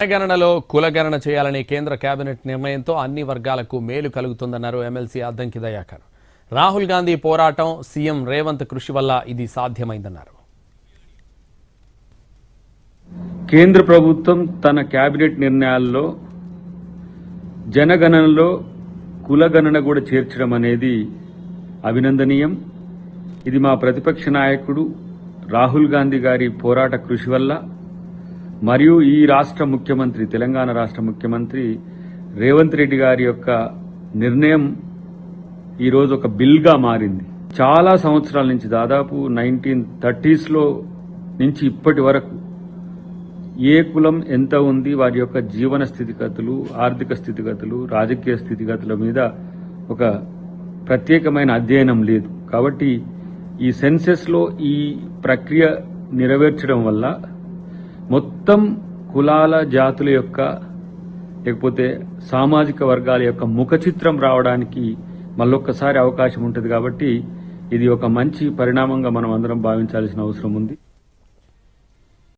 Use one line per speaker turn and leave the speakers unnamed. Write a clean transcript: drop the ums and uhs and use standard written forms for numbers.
జనగణనలో కులగణన చేయాలని కేంద్ర కేబినెట్ నిర్ణయంతో అన్ని వర్గాలకు మేలు కలుగుతుందన్నారు ఎమ్మెల్సీ అద్దంకి దయాకర్. రాహుల్ గాంధీ పోరాటం, సీఎం రేవంత్ కృషి వల్ల ఇది సాధ్యమైందన్నారు.
కేంద్ర ప్రభుత్వం తన కేబినెట్ నిర్ణయాల్లో జనగణనలో కులగణన కూడా చేర్చడం అనేది అభినందనీయం. ఇది మా ప్రతిపక్ష నాయకుడు రాహుల్ గాంధీ గారి పోరాట కృషి వల్ల మరియు ఈ రాష్ట్ర ముఖ్యమంత్రి, తెలంగాణ రాష్ట్ర ముఖ్యమంత్రి రేవంత్ రెడ్డి గారి యొక్క నిర్ణయం ఈరోజు ఒక బిల్గా మారింది. చాలా సంవత్సరాల నుంచి, దాదాపు 1930s నుంచి ఇప్పటి వరకు ఏ కులం ఎంత ఉంది, వారి యొక్క జీవన స్థితిగతులు, ఆర్థిక స్థితిగతులు, రాజకీయ స్థితిగతుల మీద ఒక ప్రత్యేకమైన అధ్యయనం లేదు. కాబట్టి ఈ సెన్సెస్లో ఈ ప్రక్రియ నెరవేర్చడం వల్ల మొత్తం కులాల, జాతుల యొక్క లేకపోతే సామాజిక వర్గాల యొక్క ముఖ చిత్రం రావడానికి మళ్ళొక్కసారి అవకాశం ఉంటుంది. కాబట్టి ఇది ఒక మంచి పరిణామంగా మనం అందరం భావించాల్సిన అవసరం ఉంది.